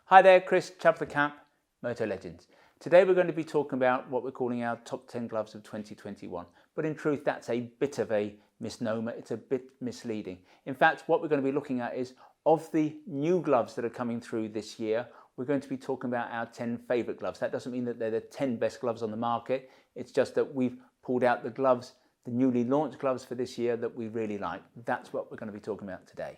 Hi there, Chris, Chap the Cap, Moto Legends. Today we're going to be talking about what we're calling our top 10 gloves of 2021. But in truth, that's a bit of a misnomer. It's a bit misleading. In fact, what we're going to be looking at is, of the new gloves that are coming through this year, we're going to be talking about our 10 favourite gloves. That doesn't mean that they're the 10 best gloves on the market. It's just that we've pulled out the gloves, the newly launched gloves for this year that we really like. That's what we're going to be talking about today.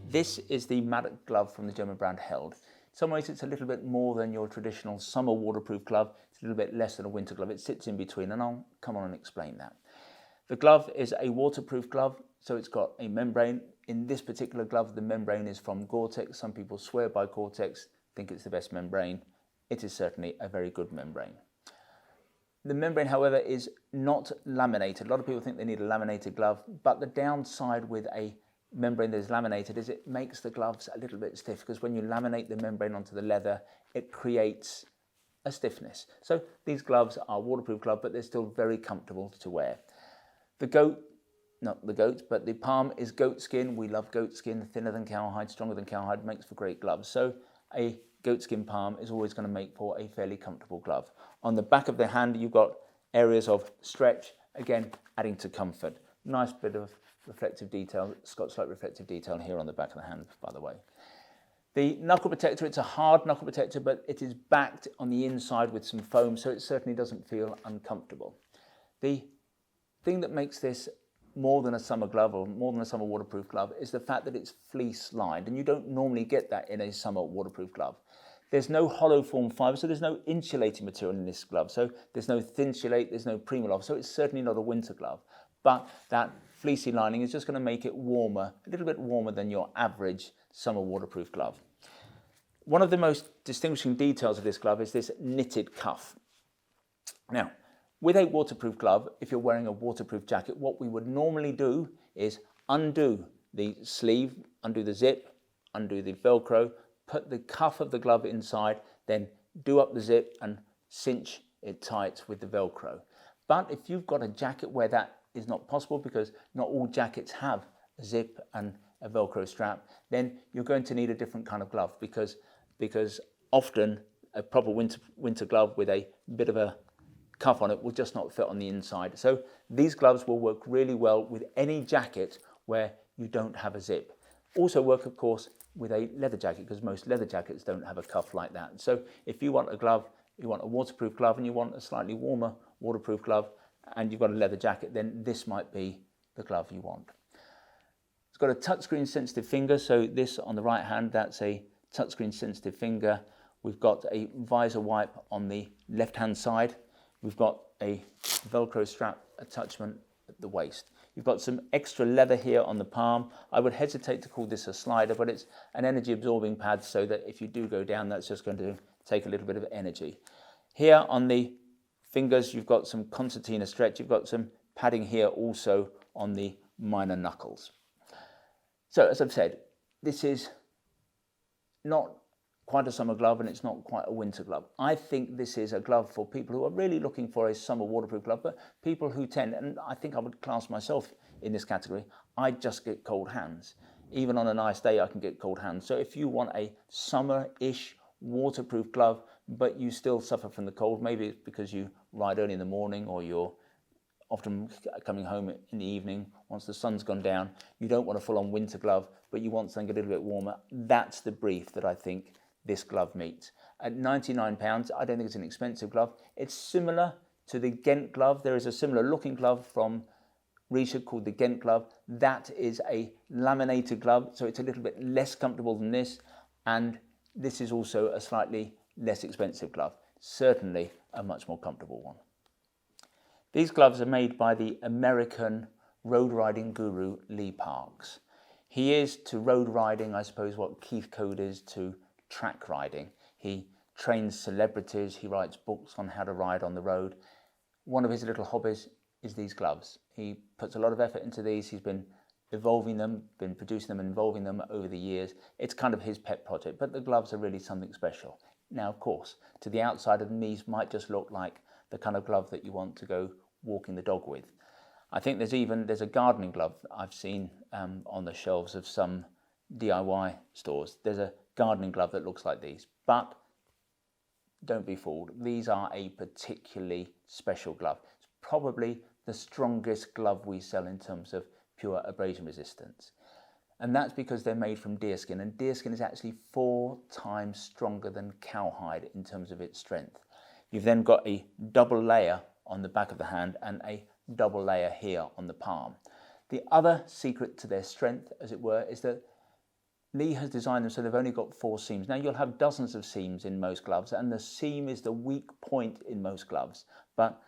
This is the Madoc glove from the German brand Held. In some ways it's a little bit more than your traditional summer waterproof glove. It's a little bit less than a winter glove. It sits in between, and I'll come on and explain that. The glove is a waterproof glove, so it's got a membrane. In this particular glove, the membrane is from Gore-Tex. Some people swear by Gore-Tex, think it's the best membrane. It is certainly a very good membrane. The membrane, however, is not laminated. A lot of people think they need a laminated glove, but the downside with a membrane that is laminated is it makes the gloves a little bit stiff, because when you laminate the membrane onto the leather, it creates a stiffness. So these gloves are waterproof gloves, but they're still very comfortable to wear. The palm is goat skin. We love goat skin, thinner than cowhide, stronger than cowhide, makes for great gloves. So a goat skin palm is always going to make for a fairly comfortable glove. On the back of the hand, you've got areas of stretch, again, adding to comfort. Nice bit of reflective detail, Scotch-like reflective detail here on the back of the hand, by the way. The knuckle protector, it's a hard knuckle protector, but it is backed on the inside with some foam, so it certainly doesn't feel uncomfortable. The thing that makes this more than a summer glove or more than a summer waterproof glove is the fact that it's fleece lined, and you don't normally get that in a summer waterproof glove. There's no hollow form fibre, so there's no insulating material in this glove. So there's no Thinsulate, there's no Primaloft, so it's certainly not a winter glove. But that fleecy lining is just going to make it warmer, a little bit warmer than your average summer waterproof glove. One of the most distinguishing details of this glove is this knitted cuff. Now, with a waterproof glove, if you're wearing a waterproof jacket, what we would normally do is undo the sleeve, undo the zip, undo the Velcro, put the cuff of the glove inside, then do up the zip and cinch it tight with the Velcro. But if you've got a jacket where that is not possible, because not all jackets have a zip and a Velcro strap, then you're going to need a different kind of glove, because often a proper winter glove with a bit of a cuff on it will just not fit on the inside. So these gloves will work really well with any jacket where you don't have a zip. Also work, of course, with a leather jacket, because most leather jackets don't have a cuff like that. So if you want a glove, you want a waterproof glove, and you want a slightly warmer waterproof glove, and you've got a leather jacket, then this might be the glove you want. It's got a touchscreen sensitive finger, so this on the right hand, that's a touchscreen sensitive finger. We've got a visor wipe on the left hand side. We've got a Velcro strap attachment at the waist. You've got some extra leather here on the palm. I would hesitate to call this a slider, but it's an energy absorbing pad, so that if you do go down, that's just going to take a little bit of energy. Here on the fingers, you've got some concertina stretch. You've got some padding here also on the minor knuckles. So as I've said, this is not quite a summer glove, and it's not quite a winter glove. I think this is a glove for people who are really looking for a summer waterproof glove, but people who tend, and I think I would class myself in this category, I just get cold hands. Even on a nice day, I can get cold hands. So if you want a summer-ish waterproof glove, but you still suffer from the cold, maybe it's because you ride early in the morning, or you're often coming home in the evening once the sun's gone down, you don't want a full-on winter glove, but you want something a little bit warmer. That's the brief that I think this glove meets. At £99, I don't think it's an expensive glove. It's similar to the Ghent glove. There is a similar looking glove from Rieschel called the Ghent glove. That is a laminated glove, so it's a little bit less comfortable than this, and this is also a slightly less expensive glove. Certainly a much more comfortable one. These gloves are made by the American road riding guru Lee Parks. He is to road riding, I suppose, what Keith Code is to track riding. He trains celebrities, he writes books on how to ride on the road. One of his little hobbies is these gloves. He puts a lot of effort into these. He's been evolving them, been producing them and evolving them over the years. It's kind of his pet project, but the gloves are really something special. Now, of course, to the outsider, these might just look like the kind of glove that you want to go walking the dog with. I think there's a gardening glove I've seen on the shelves of some DIY stores. There's a gardening glove that looks like these, but don't be fooled. These are a particularly special glove. It's probably the strongest glove we sell in terms of pure abrasion resistance. And that's because they're made from deerskin, and deerskin is actually 4 times stronger than cowhide in terms of its strength. You've then got a double layer on the back of the hand and a double layer here on the palm. The other secret to their strength, as it were, is that Lee has designed them so they've only got 4 seams. Now, you'll have dozens of seams in most gloves, and the seam is the weak point in most gloves. But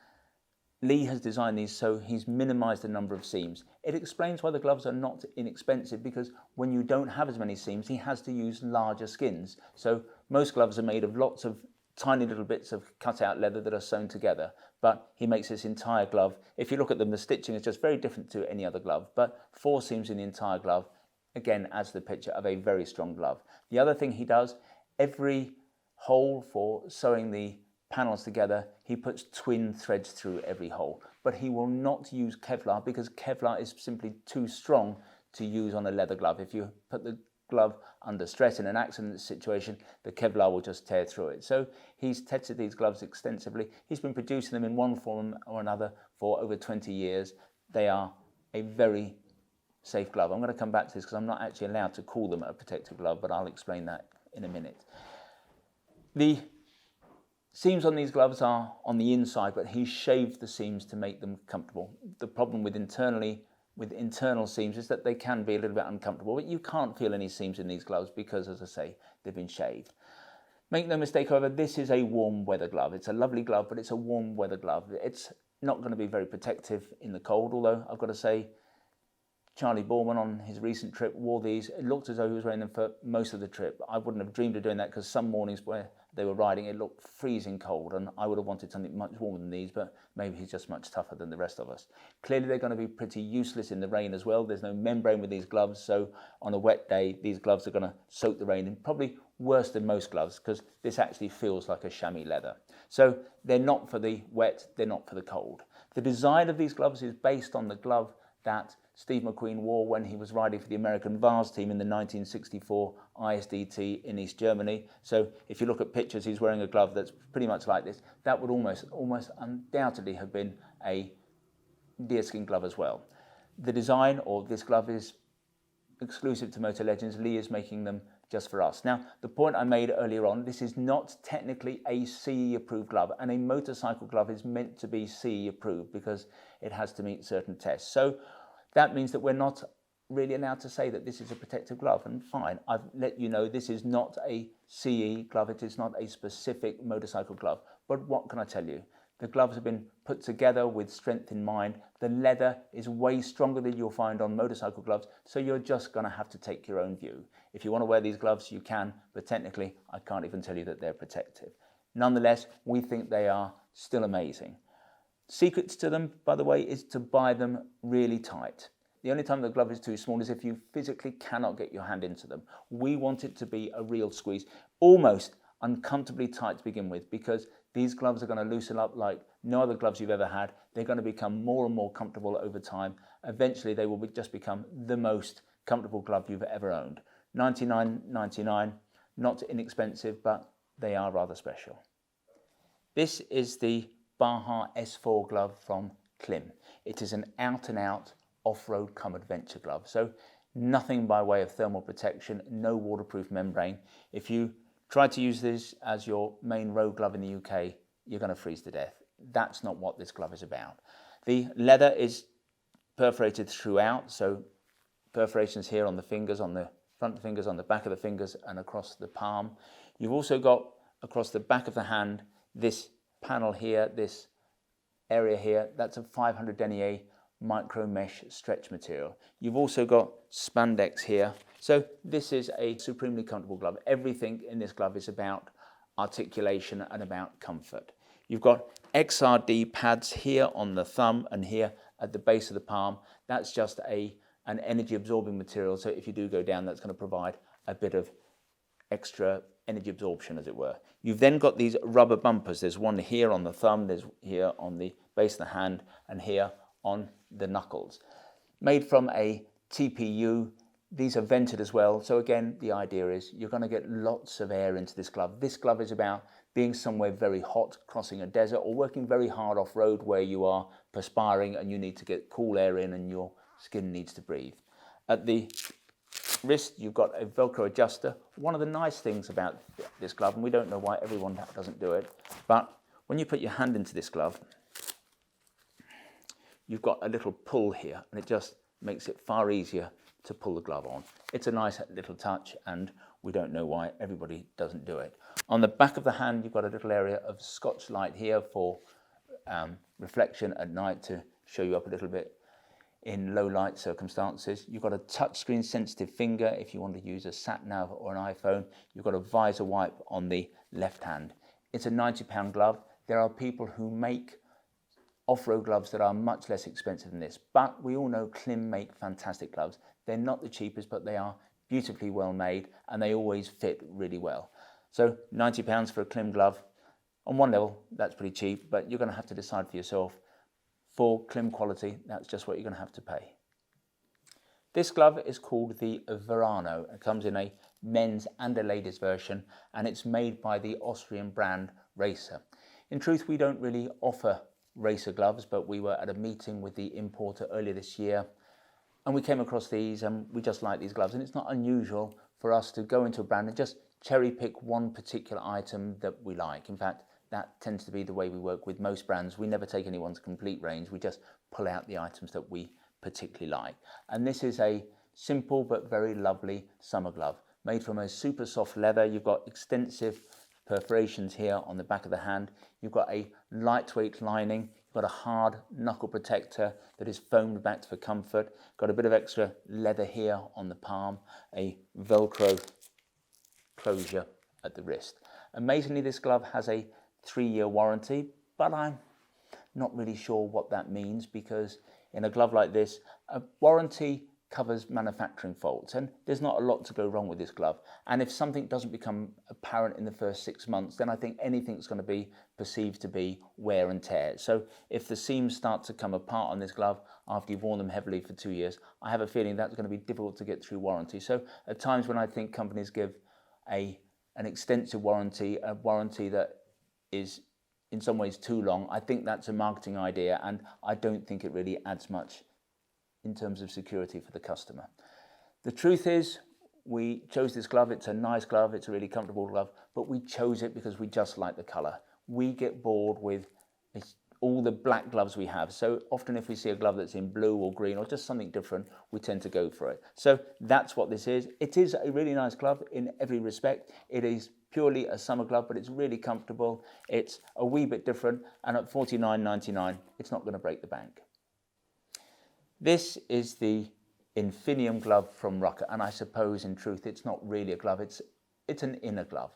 Lee has designed these so he's minimized the number of seams. It explains why the gloves are not inexpensive, because when you don't have as many seams, he has to use larger skins. So most gloves are made of lots of tiny little bits of cut out leather that are sewn together, but he makes this entire glove. If you look at them, the stitching is just very different to any other glove, but 4 seams in the entire glove, again, adds the picture of a very strong glove. The other thing he does, every hole for sewing the panels together, he puts twin threads through every hole, but he will not use Kevlar because Kevlar is simply too strong to use on a leather glove. If you put the glove under stress in an accident situation, the Kevlar will just tear through it. So he's tested these gloves extensively. He's been producing them in one form or another for over 20 years. They are a very safe glove. I'm going to come back to this because I'm not actually allowed to call them a protective glove, but I'll explain that in a minute. The seams on these gloves are on the inside, but he shaved the seams to make them comfortable. The problem with internal seams is that they can be a little bit uncomfortable, but you can't feel any seams in these gloves because, as I say, they've been shaved. Make no mistake, however, this is a warm weather glove. It's a lovely glove, but it's a warm weather glove. It's not going to be very protective in the cold, although I've got to say, Charlie Borman on his recent trip wore these. It looked as though he was wearing them for most of the trip. I wouldn't have dreamed of doing that because some mornings where they were riding, it looked freezing cold, and I would have wanted something much warmer than these, but maybe he's just much tougher than the rest of us. Clearly, they're going to be pretty useless in the rain as well. There's no membrane with these gloves, so on a wet day, these gloves are going to soak the rain in, probably worse than most gloves because this actually feels like a chamois leather. So they're not for the wet, they're not for the cold. The design of these gloves is based on the glove that Steve McQueen wore when he was riding for the American Vars team in the 1964 ISDT in East Germany. So if you look at pictures, he's wearing a glove that's pretty much like this. That would almost undoubtedly have been a deerskin glove as well. The design of this glove is exclusive to Motor Legends. Lee is making them just for us. Now, the point I made earlier on, this is not technically a CE approved glove, and a motorcycle glove is meant to be CE approved because it has to meet certain tests. So that means that we're not really allowed to say that this is a protective glove, and fine, I've let you know this is not a CE glove, it is not a specific motorcycle glove. But what can I tell you? The gloves have been put together with strength in mind. The leather is way stronger than you'll find on motorcycle gloves, so you're just going to have to take your own view. If you want to wear these gloves, you can, but technically, I can't even tell you that they're protective. Nonetheless, we think they are still amazing. Secrets to them, by the way, is to buy them really tight. The only time the glove is too small is if you physically cannot get your hand into them. We want it to be a real squeeze, almost uncomfortably tight to begin with, because these gloves are going to loosen up like no other gloves you've ever had. They're going to become more and more comfortable over time. Eventually, they will just become the most comfortable glove you've ever owned. $99.99, not inexpensive, but they are rather special. This is the Baja S4 glove from Klim. It is an out-and-out off-road come adventure glove. So nothing by way of thermal protection, no waterproof membrane. If you try to use this as your main road glove in the UK, you're going to freeze to death. That's not what this glove is about. The leather is perforated throughout, so perforations here on the fingers, on the front fingers, on the back of the fingers, and across the palm. You've also got across the back of the hand this panel here, this area here, that's a 500 denier micro mesh stretch material. You've also got spandex here. So this is a supremely comfortable glove. Everything in this glove is about articulation and about comfort. You've got XRD pads here on the thumb and here at the base of the palm. That's just an energy absorbing material. So if you do go down, that's going to provide a bit of extra energy absorption, as it were. You've then got these rubber bumpers. There's one here on the thumb, there's here on the base of the hand, and here on the knuckles. Made from a TPU. These are vented as well. So again, the idea is you're going to get lots of air into this glove. This glove is about being somewhere very hot, crossing a desert, or working very hard off-road where you are perspiring and you need to get cool air in and your skin needs to breathe. At the wrist, you've got a Velcro adjuster. One of the nice things about this glove, and we don't know why everyone doesn't do it, but when you put your hand into this glove, you've got a little pull here, and it just makes it far easier to pull the glove on. It's a nice little touch, and we don't know why everybody doesn't do it. On the back of the hand, you've got a little area of Scotch light here for reflection at night to show you up a little bit in low light circumstances. You've got a touchscreen sensitive finger if you want to use a sat nav or an iPhone. You've got a visor wipe on the left hand. It's a £90 glove. There are people who make off-road gloves that are much less expensive than this, but we all know Klim make fantastic gloves. They're not the cheapest, but they are beautifully well made and they always fit really well. So £90 for a Klim glove, on one level that's pretty cheap, but you're going to have to decide for yourself. For Klim quality, that's just what you're going to have to pay. This glove is called the Verano. It comes in a men's and a ladies version, and it's made by the Austrian brand Racer. In truth, we don't really offer Racer gloves, but we were at a meeting with the importer earlier this year, and we came across these, and we just like these gloves. And it's not unusual for us to go into a brand and just cherry pick one particular item that we like. In fact, that tends to be the way we work with most brands. We never take anyone's complete range. We just pull out the items that we particularly like. And this is a simple but very lovely summer glove made from a super soft leather. You've got extensive perforations here on the back of the hand. You've got a lightweight lining. You've got a hard knuckle protector that is foamed back for comfort. Got a bit of extra leather here on the palm. A Velcro closure at the wrist. Amazingly, this glove has a 3-year warranty, but I'm not really sure what that means, because in a glove like this, a warranty covers manufacturing faults, and there's not a lot to go wrong with this glove. And if something doesn't become apparent in the first 6 months, then I think anything's going to be perceived to be wear and tear. So if the seams start to come apart on this glove after you've worn them heavily for 2 years, I have a feeling that's going to be difficult to get through warranty. So at times when I think companies give an extensive warranty, a warranty that is in some ways too long, I think that's a marketing idea, and I don't think it really adds much in terms of security for the customer. The truth is, we chose this glove. It's a nice glove, it's a really comfortable glove, but we chose it because we just like the colour. We get bored with all the black gloves we have, so often if we see a glove that's in blue or green or just something different, we tend to go for it. So that's what this is. It is a really nice glove in every respect. It is purely a summer glove, but it's really comfortable. It's a wee bit different, and at $49.99, it's not going to break the bank. This is the Infinium glove from Rukka, and I suppose in truth it's not really a glove, it's an inner glove.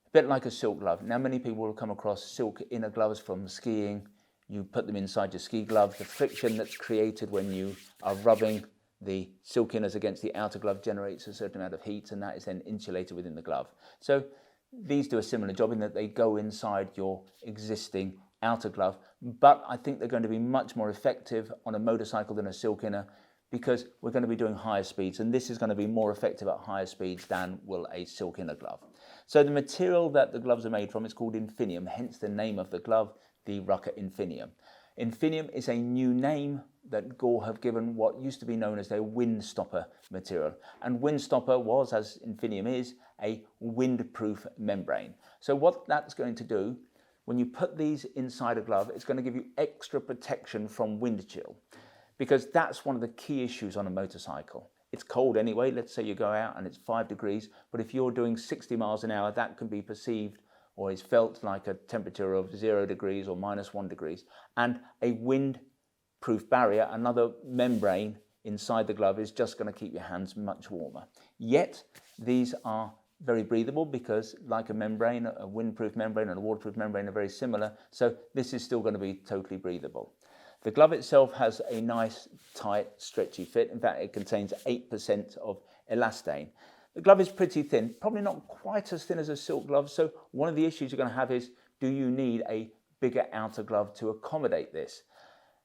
A bit like a silk glove. Now many people will come across silk inner gloves from skiing. You put them inside your ski glove. The friction that's created when you are rubbing the silk inners against the outer glove generates a certain amount of heat, and that is then insulated within the glove. So these do a similar job in that they go inside your existing outer glove, but I think they're going to be much more effective on a motorcycle than a silk inner, because we're going to be doing higher speeds, and this is going to be more effective at higher speeds than will a silk inner glove. So the material that the gloves are made from is called Infinium, hence the name of the glove, the Rukka Infinium. Infinium is a new name that Gore have given what used to be known as their windstopper material. And windstopper was, as Infinium is, a windproof membrane. So what that's going to do, when you put these inside a glove, it's going to give you extra protection from wind chill, because that's one of the key issues on a motorcycle. It's cold anyway. Let's say you go out and it's 5 degrees, but if you're doing 60 miles an hour, that can be perceived or is felt like a temperature of 0 degrees or -1 degrees. And a windproof barrier, another membrane inside the glove, is just going to keep your hands much warmer. Yet these are very breathable, because like a membrane, a windproof membrane and a waterproof membrane are very similar, so this is still going to be totally breathable. The glove itself has a nice, tight, stretchy fit. In fact, it contains 8% of elastane. The glove is pretty thin, probably not quite as thin as a silk glove. So one of the issues you're going to have is, do you need a bigger outer glove to accommodate this?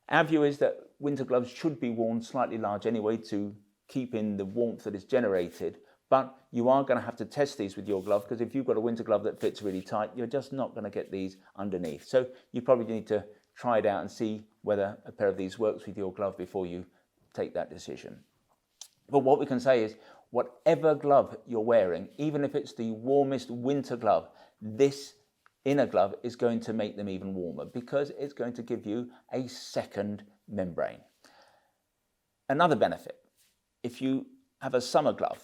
Our view is that winter gloves should be worn slightly large anyway to keep in the warmth that is generated, but you are going to have to test these with your glove, because if you've got a winter glove that fits really tight, you're just not going to get these underneath. So you probably need to try it out and see whether a pair of these works with your glove before you take that decision. But what we can say is, whatever glove you're wearing, even if it's the warmest winter glove, this inner glove is going to make them even warmer, because it's going to give you a second membrane. Another benefit, if you have a summer glove,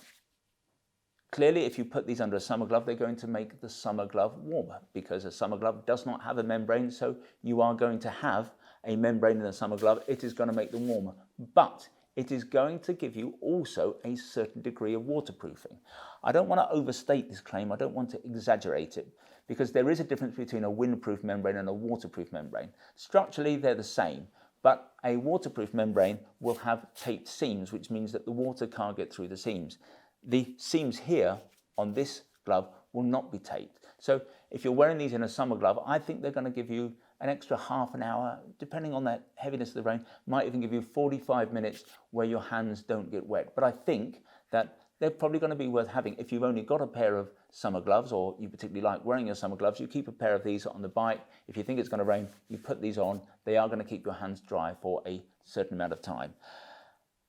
clearly if you put these under a summer glove, they're going to make the summer glove warmer, because a summer glove does not have a membrane, so you are going to have a membrane in a summer glove. It is going to make them warmer, but it is going to give you also a certain degree of waterproofing. I don't want to overstate this claim, I don't want to exaggerate it, because there is a difference between a windproof membrane and a waterproof membrane. Structurally, they're the same, but a waterproof membrane will have taped seams, which means that the water can't get through the seams. The seams here on this glove will not be taped. So if you're wearing these in a summer glove, I think they're going to give you an extra half an hour, depending on the heaviness of the rain, might even give you 45 minutes where your hands don't get wet. But I think that they're probably going to be worth having. If you've only got a pair of summer gloves, or you particularly like wearing your summer gloves, you keep a pair of these on the bike. If you think it's going to rain, you put these on. They are going to keep your hands dry for a certain amount of time.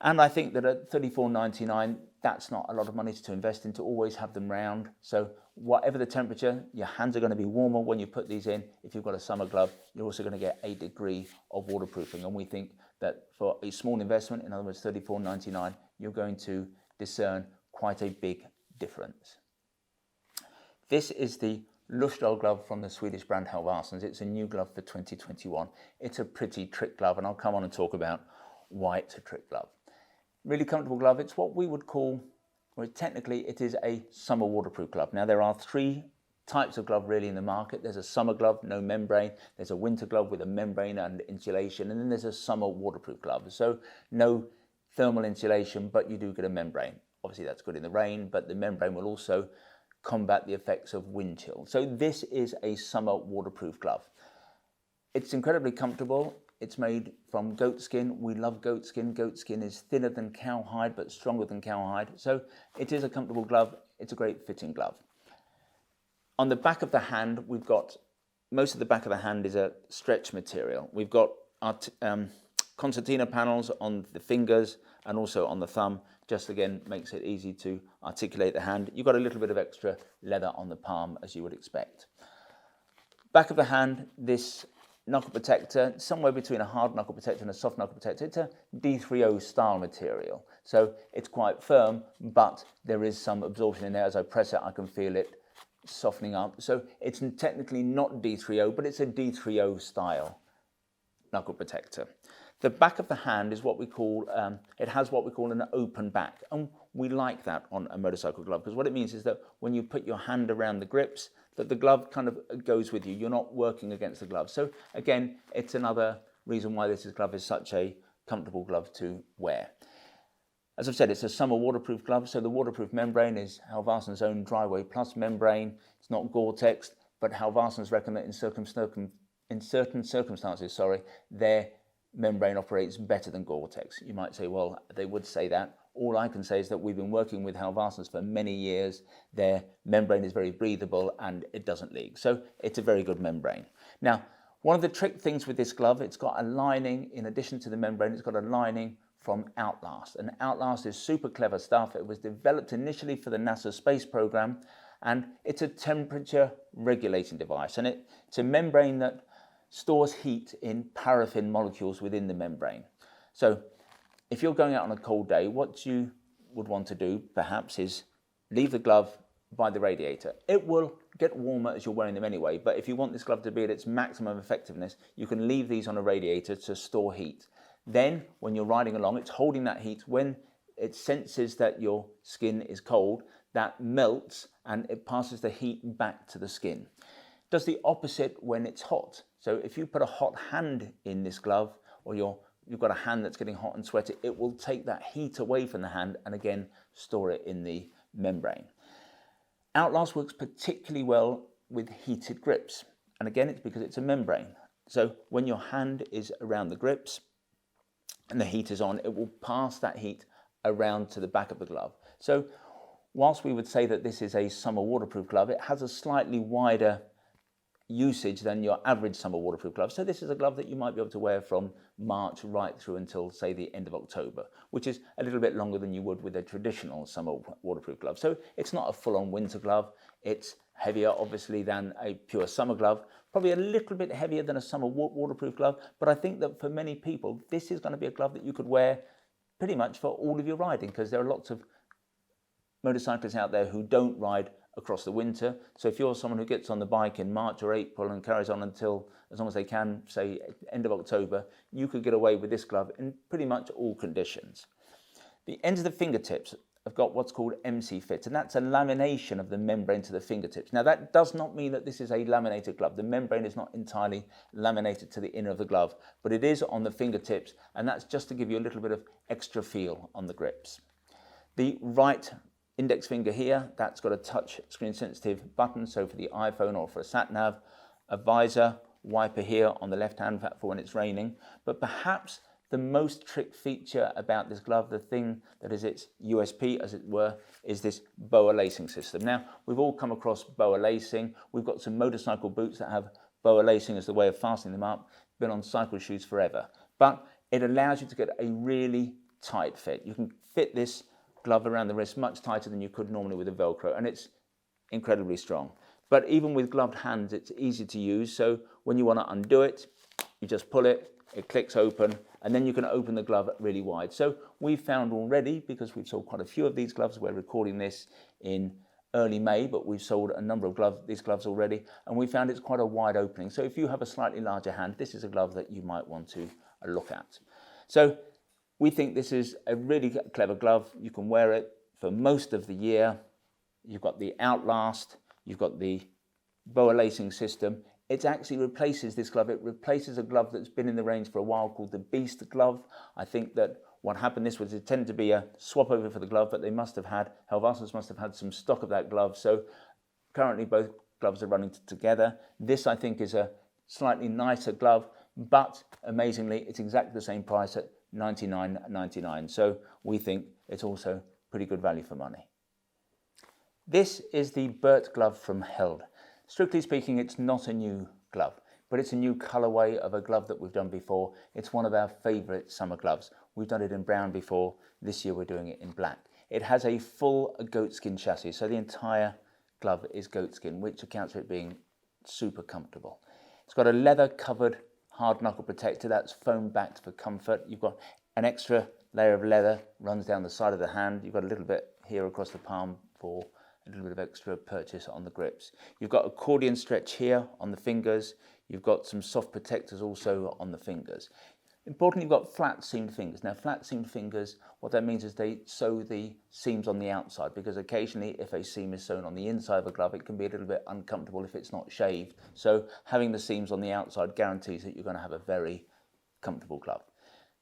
And I think that at $34.99, that's not a lot of money to invest in, to always have them round. So whatever the temperature, your hands are going to be warmer when you put these in. If you've got a summer glove, you're also going to get a degree of waterproofing. And we think that for a small investment, in other words, $34.99, you're going to discern quite a big difference. This is the Ljusdal glove from the Swedish brand Halvarssons. It's a new glove for 2021. It's a pretty trick glove, and I'll come on and talk about why it's a trick glove. Really comfortable glove. It's what we would call, or technically it is a summer waterproof glove. Now there are three types of glove really in the market. There's a summer glove, no membrane. There's a winter glove with a membrane and insulation. And then there's a summer waterproof glove. So no thermal insulation, but you do get a membrane. Obviously that's good in the rain, but the membrane will also combat the effects of wind chill. So this is a summer waterproof glove. It's incredibly comfortable. It's made from goat skin. We love goat skin. Goat skin is thinner than cowhide, but stronger than cowhide. So it is a comfortable glove. It's a great fitting glove. On the back of the hand, we've got, most of the back of the hand is a stretch material. We've got our concertina panels on the fingers and also on the thumb. Just again, makes it easy to articulate the hand. You've got a little bit of extra leather on the palm, as you would expect. Back of the hand, this knuckle protector, somewhere between a hard knuckle protector and a soft knuckle protector. It's a D3O style material. So it's quite firm, but there is some absorption in there. As I press it, I can feel it softening up. So it's technically not D3O, but it's a D3O style knuckle protector. The back of the hand is what we call, it has what we call an open back. And we like that on a motorcycle glove, because what it means is that when you put your hand around the grips, that the glove kind of goes with you. You're not working against the glove. So again, it's another reason why this glove is such a comfortable glove to wear. As I've said, it's a summer waterproof glove. So the waterproof membrane is Halvarssons' own Dryway Plus membrane. It's not Gore-Tex, but Halvarssons reckon that in certain circumstances, their membrane operates better than Gore-Tex. You might say, well, they would say that. All I can say is that we've been working with Halvarssons for many years. Their membrane is very breathable and it doesn't leak. So it's a very good membrane. Now, one of the trick things with this glove, it's got a lining, in addition to the membrane, it's got a lining from Outlast. And Outlast is super clever stuff. It was developed initially for the NASA space program, and it's a temperature regulating device. And it's a membrane that stores heat in paraffin molecules within the membrane. So if you're going out on a cold day, what you would want to do perhaps is leave the glove by the radiator. It will get warmer as you're wearing them anyway, but if you want this glove to be at its maximum effectiveness, you can leave these on a radiator to store heat. Then when you're riding along, it's holding that heat. When it senses that your skin is cold, that melts and it passes the heat back to the skin. It does the opposite when it's hot. So if you put a hot hand in this glove, or you've got a hand that's getting hot and sweaty, it will take that heat away from the hand and again store it in the membrane. Outlast works particularly well with heated grips. And again, it's because it's a membrane. So when your hand is around the grips and the heat is on, it will pass that heat around to the back of the glove. So whilst we would say that this is a summer waterproof glove, it has a slightly wider usage than your average summer waterproof glove. So this is a glove that you might be able to wear from March right through until, say, the end of October, which is a little bit longer than you would with a traditional summer waterproof glove. So it's not a full-on winter glove. It's heavier, obviously, than a pure summer glove, probably a little bit heavier than a summer waterproof glove, but I think that for many people, this is going to be a glove that you could wear pretty much for all of your riding, because there are lots of motorcyclists out there who don't ride across the winter. So if you're someone who gets on the bike in March or April and carries on until, as long as they can, say end of October, you could get away with this glove in pretty much all conditions. The ends of the fingertips have got what's called MC fit, and that's a lamination of the membrane to the fingertips. Now that does not mean that this is a laminated glove. The membrane is not entirely laminated to the inner of the glove, but it is on the fingertips, and that's just to give you a little bit of extra feel on the grips. The right index finger here, that's got a touch screen sensitive button, so for the iPhone or for a sat nav, a visor, wiper here on the left hand for when it's raining. But perhaps the most trick feature about this glove, the thing that is its USP as it were, is this boa lacing system. Now, we've all come across boa lacing. We've got some motorcycle boots that have boa lacing as the way of fastening them up. Been on cycle shoes forever. But it allows you to get a really tight fit. You can fit this glove around the wrist much tighter than you could normally with a Velcro, and it's incredibly strong. But even with gloved hands, it's easy to use. So when you want to undo it, you just pull it, it clicks open, and then you can open the glove really wide. So we've found already, because we've sold quite a few of these gloves, we're recording this in early May, but we've sold a number of these gloves already, and we found it's quite a wide opening. So if you have a slightly larger hand, this is a glove that you might want to look at. So we think this is a really clever glove. You can wear it for most of the year. You've got the Outlast, you've got the boa lacing system. It actually replaces this glove. It replaces a glove that's been in the range for a while called the Beast glove. I think that what happened, this was intended to be a swap over for the glove, but they must have had, Halvarssons must have had some stock of that glove. So currently both gloves are running together. This, I think, is a slightly nicer glove, but amazingly, it's exactly the same price at $99.99. So we think it's also pretty good value for money. This is the Burt glove from Held. Strictly speaking, it's not a new glove, but it's a new colorway of a glove that we've done before. It's one of our favorite summer gloves. We've done it in brown before. This year we're doing it in black. It has a full goatskin chassis, so the entire glove is goatskin, which accounts for it being super comfortable. It's got a leather covered hard knuckle protector that's foam backed for comfort. You've got an extra layer of leather runs down the side of the hand. You've got a little bit here across the palm for a little bit of extra purchase on the grips. You've got accordion stretch here on the fingers. You've got some soft protectors also on the fingers. Importantly, you've got flat seamed fingers. Now, flat seamed fingers, what that means is they sew the seams on the outside, because occasionally if a seam is sewn on the inside of a glove, it can be a little bit uncomfortable if it's not shaved. So having the seams on the outside guarantees that you're going to have a very comfortable glove.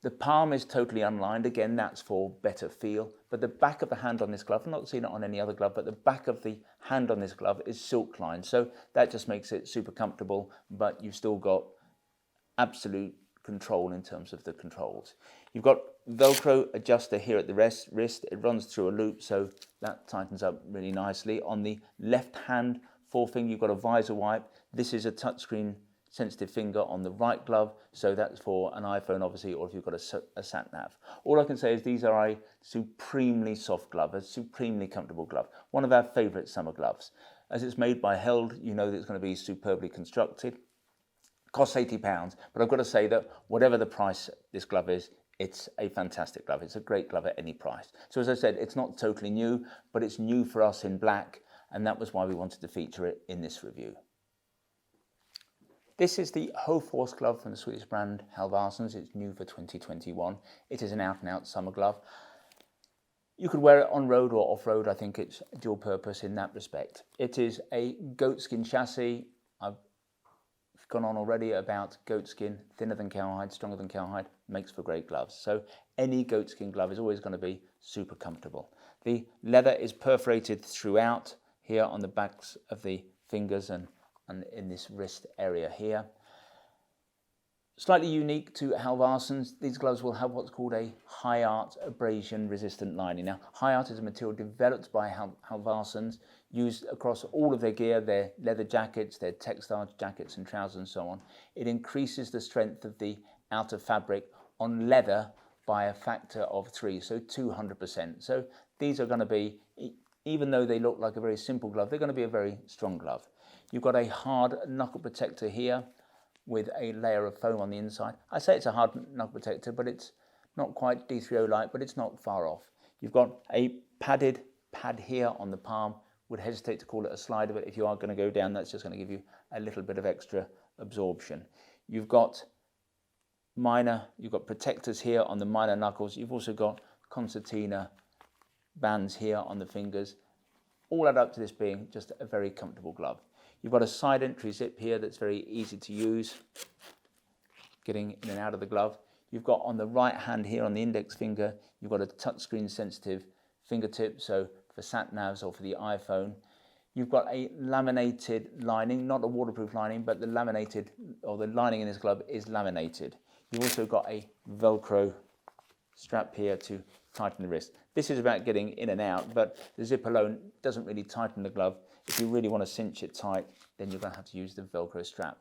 The palm is totally unlined. Again, that's for better feel. But the back of the hand on this glove, I've not seen it on any other glove, but the back of the hand on this glove is silk lined. So that just makes it super comfortable, but you've still got absolute control in terms of the controls. You've got Velcro adjuster here at the wrist. It runs through a loop, so that tightens up really nicely. On the left hand forefinger, you've got a visor wipe. This is a touchscreen sensitive finger on the right glove, so that's for an iPhone obviously, or if you've got a sat nav. All I can say is these are a supremely soft glove, a supremely comfortable glove, one of our favourite summer gloves. As it's made by Held, you know that it's going to be superbly constructed. Costs £80, but I've got to say that whatever the price this glove is, it's a fantastic glove. It's a great glove at any price. So as I said, it's not totally new, but it's new for us in black, and that was why we wanted to feature it in this review. This is the Hofors glove from the Swedish brand Halvarssons. It's new for 2021. It is an out-and-out summer glove. You could wear it on road or off-road. I think it's dual purpose in that respect. It is a goatskin chassis. I've gone on already about goatskin, thinner than cowhide, stronger than cowhide, makes for great gloves. So any goatskin glove is always going to be super comfortable. The leather is perforated throughout here on the backs of the fingers and in this wrist area here. Slightly unique to Halvarssons, these gloves will have what's called a high art abrasion resistant lining. Now, high art is a material developed by Halvarssons, used across all of their gear, their leather jackets, their textile jackets and trousers and so on. It increases the strength of the outer fabric on leather by a factor of 3, so 200%. So these are going to be, even though they look like a very simple glove, they're going to be a very strong glove. You've got a hard knuckle protector here with a layer of foam on the inside. I say it's a hard knuckle protector, but it's not quite D3O like, but it's not far off. You've got a padded pad here on the palm. Would hesitate to call it a slider, but if you are going to go down, that's just going to give you a little bit of extra absorption. You've got protectors here on the minor knuckles. You've also got concertina bands here on the fingers. All add up to this being just a very comfortable glove. You've got a side entry zip here that's very easy to use, getting in and out of the glove. You've got on the right hand here on the index finger, you've got a touchscreen sensitive fingertip, so for sat navs or for the iPhone. You've got a laminated lining, not a waterproof lining, but the laminated, or the lining in this glove is laminated. You've also got a Velcro strap here to tighten the wrist. This is about getting in and out, but the zip alone doesn't really tighten the glove. If you really want to cinch it tight, then you're going to have to use the Velcro strap.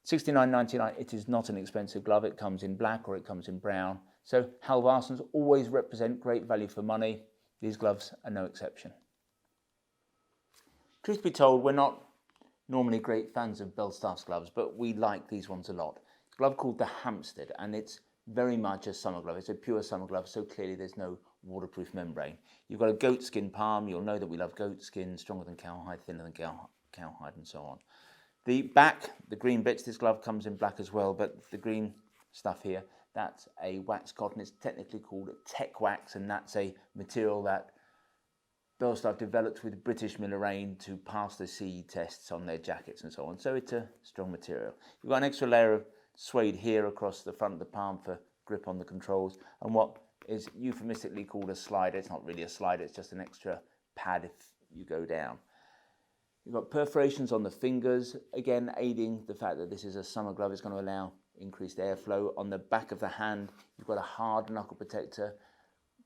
$69.99, it is not an expensive glove. It comes in black or it comes in brown. So Halvarssons always represent great value for money. These gloves are no exception. Truth be told, we're not normally great fans of Belstaff's gloves, but we like these ones a lot. It's a glove called the Hampstead, and it's very much a summer glove. It's a pure summer glove, so clearly there's no waterproof membrane. You've got a goatskin palm. You'll know that we love goatskin, stronger than cowhide, thinner than cowhide, and so on. The back, the green bits, this glove comes in black as well, but the green stuff here, that's a wax cotton. It's technically called tech wax, and that's a material that Belstaff developed with British Millerain to pass the CE tests on their jackets and so on. So it's a strong material. You've got an extra layer of suede here across the front of the palm for grip on the controls, and what is euphemistically called a slider. It's not really a slider, it's just an extra pad if you go down. You've got perforations on the fingers, again aiding the fact that this is a summer glove. It's going to allow increased airflow. On the back of the hand, you've got a hard knuckle protector,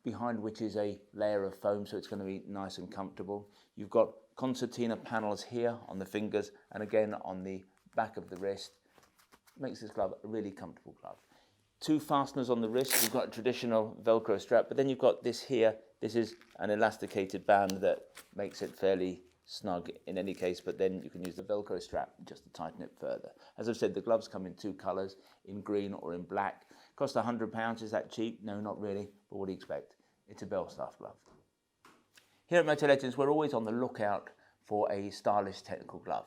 behind which is a layer of foam, so it's going to be nice and comfortable. You've got concertina panels here on the fingers, and again on the back of the wrist. Makes this glove a really comfortable glove. 2 fasteners on the wrist. You've got a traditional Velcro strap, but then you've got this here. This is an elasticated band that makes it fairly snug in any case, but then you can use the Velcro strap just to tighten it further. As I've said, the gloves come in 2 colours, in green or in black. Cost £100. Is that cheap? No, not really, but what do you expect? It's a Belstaff glove. Here at Motor Legends, we're always on the lookout for a stylish technical glove.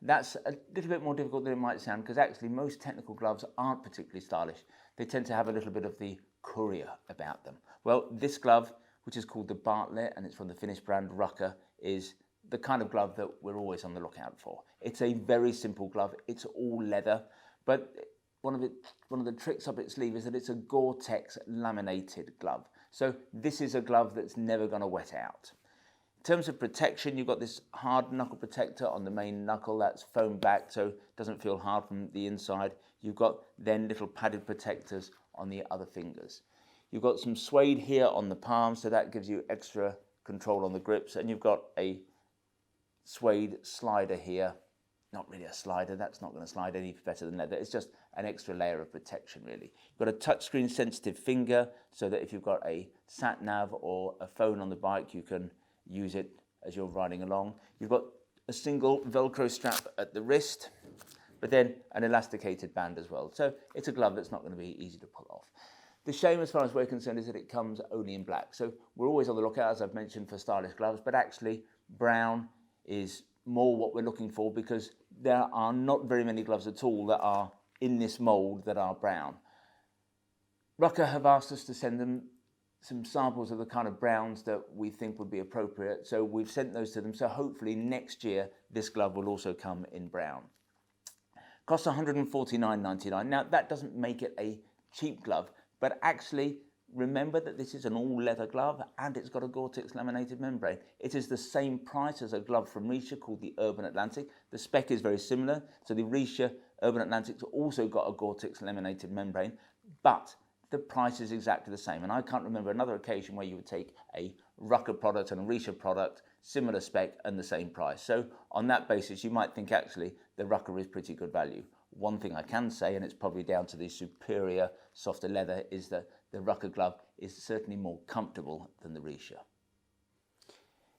That's a little bit more difficult than it might sound, because actually most technical gloves aren't particularly stylish. They tend to have a little bit of the courier about them. Well, this glove, which is called the Bartlett, and it's from the Finnish brand Rukka, is the kind of glove that we're always on the lookout for. It's a very simple glove. It's all leather, but one of the tricks up its sleeve is that it's a Gore-Tex laminated glove. So this is a glove that's never going to wet out. In terms of protection, you've got this hard knuckle protector on the main knuckle that's foam back, so it doesn't feel hard from the inside. You've got then little padded protectors on the other fingers. You've got some suede here on the palm, so that gives you extra control on the grips, and you've got a suede slider here. Not really a slider, that's not going to slide any better than leather. It's just an extra layer of protection, really. You've got a touchscreen sensitive finger, so that if you've got a sat nav or a phone on the bike, you can use it as you're riding along. You've got a single Velcro strap at the wrist, but then an elasticated band as well. So it's a glove that's not going to be easy to pull off. The shame, as far as we're concerned, is that it comes only in black. So we're always on the lookout, as I've mentioned, for stylish gloves, but actually brown is more what we're looking for, because there are not very many gloves at all that are in this mould that are brown. Rukka have asked us to send them some samples of the kind of browns that we think would be appropriate, so we've sent those to them, so hopefully next year this glove will also come in brown. Costs $149.99. Now that doesn't make it a cheap glove, but actually remember that this is an all-leather glove and it's got a Gore-Tex laminated membrane. It is the same price as a glove from Rukka called the Urban Atlantic. The spec is very similar. So the Rukka Urban Atlantic's also got a Gore-Tex laminated membrane, but the price is exactly the same. And I can't remember another occasion where you would take a Rukka product and a Rukka product, similar spec and the same price. So on that basis, you might think actually the Rukka is pretty good value. One thing I can say, and it's probably down to the superior softer leather, is that the Rukka glove is certainly more comfortable than the Rukka.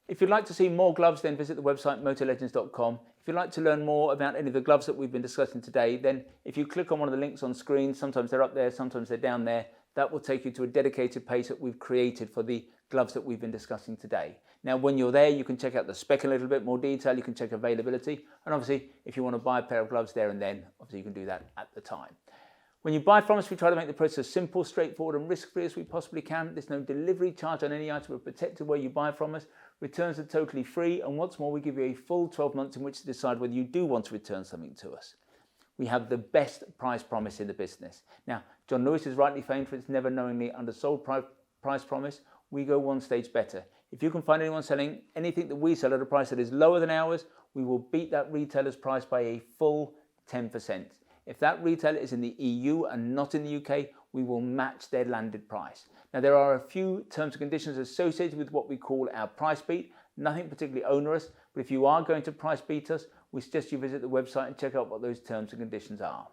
If you'd like to see more gloves, then visit the website motorlegends.com. If you'd like to learn more about any of the gloves that we've been discussing today, then if you click on one of the links on screen, sometimes they're up there, sometimes they're down there, that will take you to a dedicated page that we've created for the gloves that we've been discussing today. Now, when you're there, you can check out the spec in a little bit more detail, you can check availability, and obviously, if you want to buy a pair of gloves there and then, obviously you can do that at the time. When you buy from us, we try to make the process as simple, straightforward and risk-free as we possibly can. There's no delivery charge on any item. We're protected where you buy from us. Returns are totally free, and what's more, we give you a full 12 months in which to decide whether you do want to return something to us. We have the best price promise in the business. Now, John Lewis is rightly famed for its never knowingly undersold price promise. We go one stage better. If you can find anyone selling anything that we sell at a price that is lower than ours, we will beat that retailer's price by a full 10%. If that retailer is in the EU and not in the UK, we will match their landed price. Now, there are a few terms and conditions associated with what we call our price beat, nothing particularly onerous, but if you are going to price beat us, we suggest you visit the website and check out what those terms and conditions are.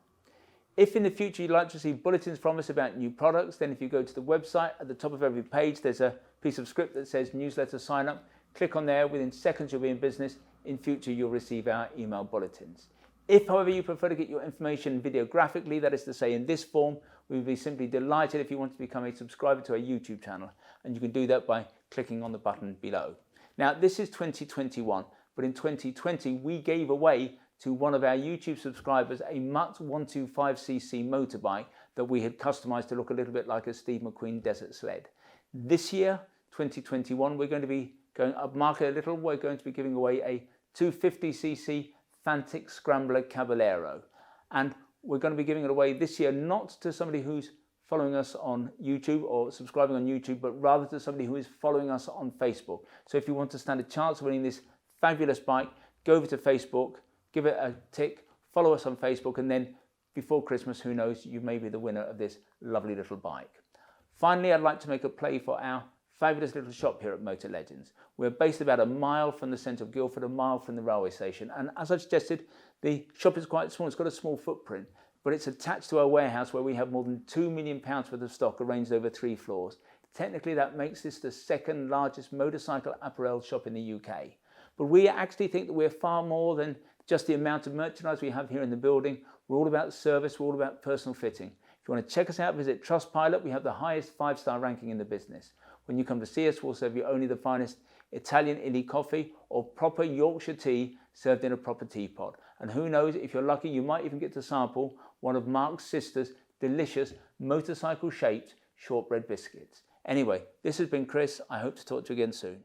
If in the future you'd like to receive bulletins from us about new products, then if you go to the website, at the top of every page, there's a piece of script that says newsletter sign up. Click on there, within seconds you'll be in business. In future, you'll receive our email bulletins. If, however, you prefer to get your information videographically, that is to say in this form, we would be simply delighted if you want to become a subscriber to our YouTube channel. And you can do that by clicking on the button below. Now, this is 2021, but in 2020, we gave away to one of our YouTube subscribers a Mutt 125cc motorbike that we had customized to look a little bit like a Steve McQueen desert sled. This year, 2021, we're going to be going up market a little. We're going to be giving away a 250cc Fantic Scrambler Caballero. And we're going to be giving it away this year, not to somebody who's following us on YouTube or subscribing on YouTube, but rather to somebody who is following us on Facebook. So if you want to stand a chance of winning this fabulous bike, go over to Facebook, give it a tick, follow us on Facebook, and then before Christmas, who knows, you may be the winner of this lovely little bike. Finally, I'd like to make a play for our fabulous little shop here at Motor Legends. We're based about a mile from the centre of Guildford, a mile from the railway station. And as I suggested, the shop is quite small. It's got a small footprint, but it's attached to our warehouse where we have more than £2 million worth of stock arranged over 3 floors. Technically, that makes this the second largest motorcycle apparel shop in the UK. But we actually think that we're far more than just the amount of merchandise we have here in the building. We're all about service. We're all about personal fitting. If you want to check us out, visit Trustpilot. We have the highest 5-star ranking in the business. When you come to see us, we'll serve you only the finest Italian illy coffee or proper Yorkshire tea served in a proper teapot. And who knows, if you're lucky, you might even get to sample one of Mark's sister's delicious motorcycle-shaped shortbread biscuits. Anyway, this has been Chris. I hope to talk to you again soon.